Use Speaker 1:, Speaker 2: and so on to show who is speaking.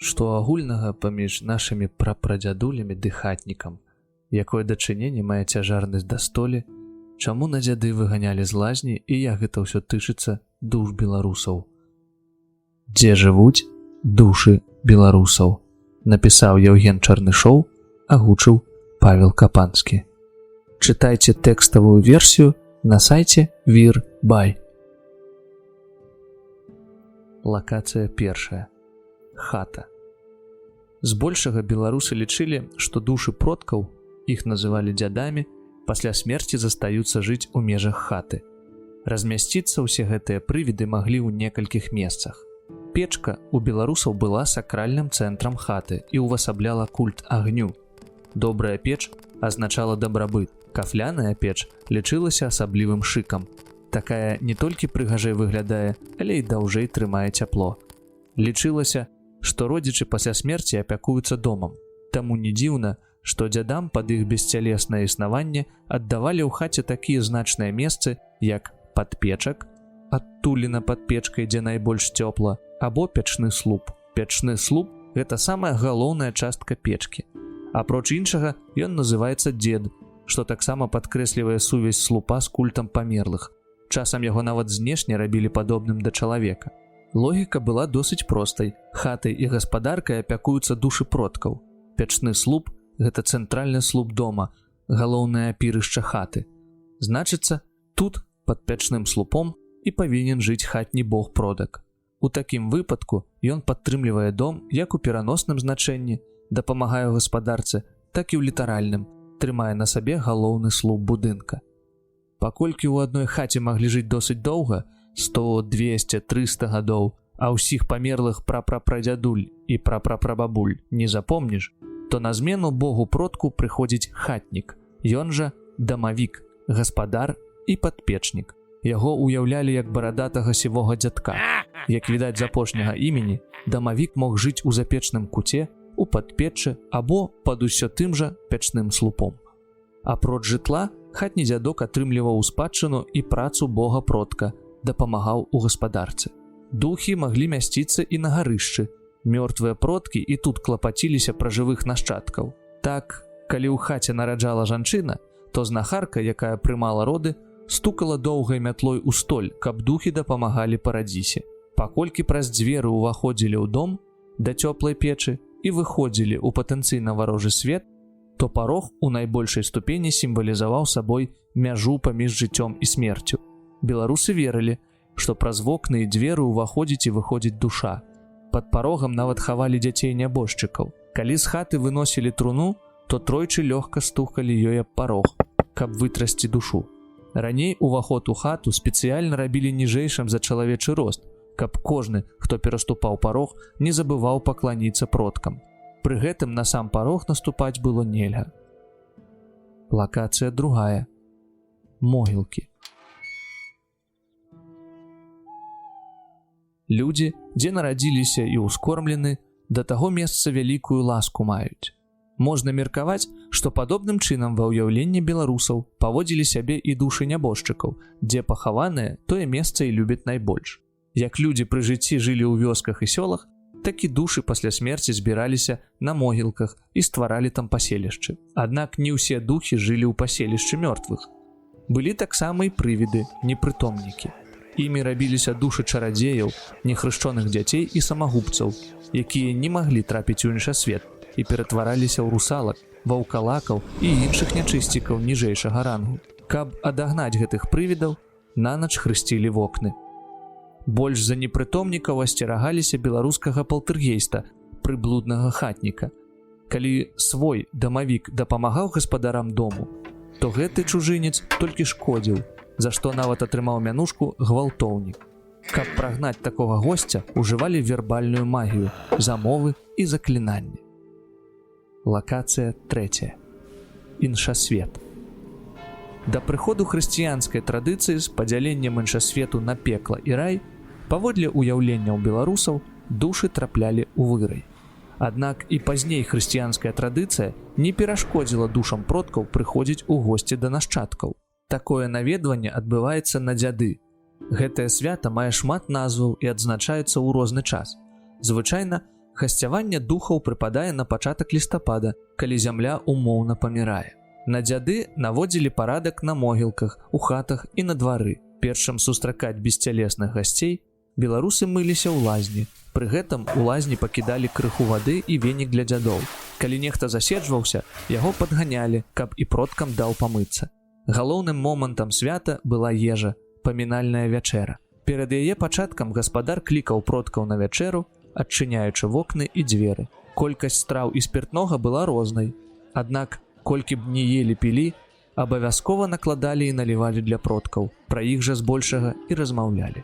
Speaker 1: што агульнага паміж нашымі прапрадзядулямі ды хатнікам, якое дачыненне мае цяжарнасць да столі, чаму на дзяды выганялі з лазні і як гэта ўсё тычыцца душ беларусаў. Дзе жывуць душы беларусаў, напісаў Яўген Чарнышоў, агучыў Павел Капанскі. Чытайце тэкставую версію на сайце Vir.by. Лакацыя першая. Хата. Збольшага беларусы лічылі, што душы продкаў, іх называлі дзядамі, пасля смерці застаюцца жыць у межах хаты. Размясціцца ўсе гэтыя прывіды маглі ў некалькіх месцах. Печка у беларусаў была сакральным цэнтрам хаты і ўвасабляла культ агню. Добрая печ азначала дабрабыт, кафляная печ лічылася асаблівым шыкам. Такая не толькі прыгажэй выглядае, але і даўжэй трымае цяпло. Лічылася, што родзічы пасля смерці апякуюцца домам. Таму не дзіўна, што дзядам пад іх бесцялеснае існаванне аддавалі ў хаце такія значныя месцы, як падпечак, адтуліна пад печкай, дзе найбольш цёпла, або печны слуп. Печны слуп – гэта самая галоўная частка печкі. Апроч іншага, ён называецца дзед, што таксама падкрэслівае сувязь слупа з культам памерлых. Часам яго нават знешне рабілі падобным да чалавека. Логіка была досыць простай. Хатай і гаспадаркай апякуюцца душы продкаў. Печны слуп – гэта цэнтральны слуп дома, галоўнае апірышча хаты. Значыцца, тут, пад печным слупом, і павінен жыць хатні бог продак. У такім выпадку ён падтрымлівае дом як у пераносным значэнні, дапамагае гаспадарцы, так і ў літаральным, трымае на сабе галоўны слуп будынка. Паколькі ў адной хаце маглі жыць досыць доўга, 100, 200, 300 гадоў, а ўсіх памерлых прапрапрадзядуль і прапрапрабабуль не запомніш, то на змену богу продку прыходзіць хатнік, ён жа дамавік, гаспадар і падпечнік. Яго ўяўлялі як барадатага сівога дзядка. Як відаць з апошняга імені, дамавік мог жыць у запечным куце, у падпеччы або пад усё тым жа печным слупом. Апроч жытла, хатні дзядок атрымліваў у спадчыну і працу бога продка, дапамагаў у гаспадарцы. Духі маглі мясціцца і на гарышчы. Мёртвыя продкі і тут клапаціліся пра жывых нашчадкаў. Так, калі ў хаце нараджала жанчына, то знахарка, якая прымала роды, стукала доўгай мятлой у столь, каб духі дапамагалі парадзісе. Паколькі праз дзверы ўваходзілі ў дом, да цёплай печы, і выходзілі ў патэнцыйна варожы свет, то парог у найбольшай ступені сімвалізаваў сабой мяжу паміж жыццём і смерцю. Беларусы верылі, што праз вокны і дзверы ўваходзіць і выходзіць душа. Пад парогам нават хавалі дзяцей нябожчыкаў. Калі з хаты выносілі труну, то тройчы лёгка стукалі ёй аб парог, каб вытрасці душу. Раней уваход у хату спецыяльна рабілі ніжэйшым за чалавечы рост, каб кожны, хто пераступаў парог, не забываў пакланіцца продкам. Пры гэтым на сам парог наступаць было нельга. Лакацыя другая. Могілкі. Людзі, дзе нарадзіліся і ўскормлены, да таго месца вялікую ласку маюць. Можна меркаваць, што падобным чынам ва ўяўленні беларусаў паводзілі сябе і душы нябожчыкаў, дзе пахаваныя, тое месца і любяць найбольш. Як людзі пры жыцці жылі ў вёсках і сёлах, так і душы пасля смерці збіраліся на могілках і стваралі там паселішчы. Аднак не ўсе духі жылі ў паселішчы мёртвых. Былі таксама і прывіды, непрытомнікі. Імі рабіліся душы чарадзеяў, нехрышчоных дзяцей і самагубцаў, якія не маглі трапіць у іншасвет і ператвараліся ў русалак, ваўкалакаў і іншых нячысцікаў ніжэйшага рангу. Каб адагнаць гэтых прывідаў, нанач хрысцілі вокны. Больш за непрытомнікаў асцерагаліся беларускага палтэргейста, прыблуднага хатніка. Калі свой дамавік дапамагаў гаспадарам дому, то гэты чужынец толькі шкодзіў, за што нават атрымаў мянушку гвалтоўнік. Каб прагнаць такога госця, ужывалі вербальную магію, замовы і заклінанні. Лакацыя трэцяя. Іншасвет. Да прыходу хрысціянскай традыцыі з падзяленнем іншасвету на пекла і рай, паводле ўяўленняў беларусаў, душы траплялі ў вырай. Аднак і пазней хрысціянская традыцыя не перашкодзіла душам продкаў прыходзіць у госці да нашчадкаў. Такое наведванне адбываецца на дзяды. Гэтае свята мае шмат назваў і адзначаецца ў розны час. Звычайна Гасцяванне духаў прыпадае на пачатак лістапада, калі зямля умоўна памірае. На дзяды наводзілі парадак на могілках, у хатах і на двары. Першым сустракаць бесцялесных гасцей беларусы мыліся ў лазні. Пры гэтым у лазні пакідалі крыху вады і венік для дзядоў. Калі нехта заседжваўся, яго падганялі, каб і продкам даў памыцца. Галоўным момантам свята была ежа, памінальная вячэра. Перад яе пачаткам гаспадар клікаў продкаў на вячэру, адчыняючы вокны і дзверы. Колькасць страў і спіртнога была рознай. Аднак, колькі б не елі пілі, абавязкова накладалі і налівалі для продкаў. Пра іх жа збольшага і размаўлялі.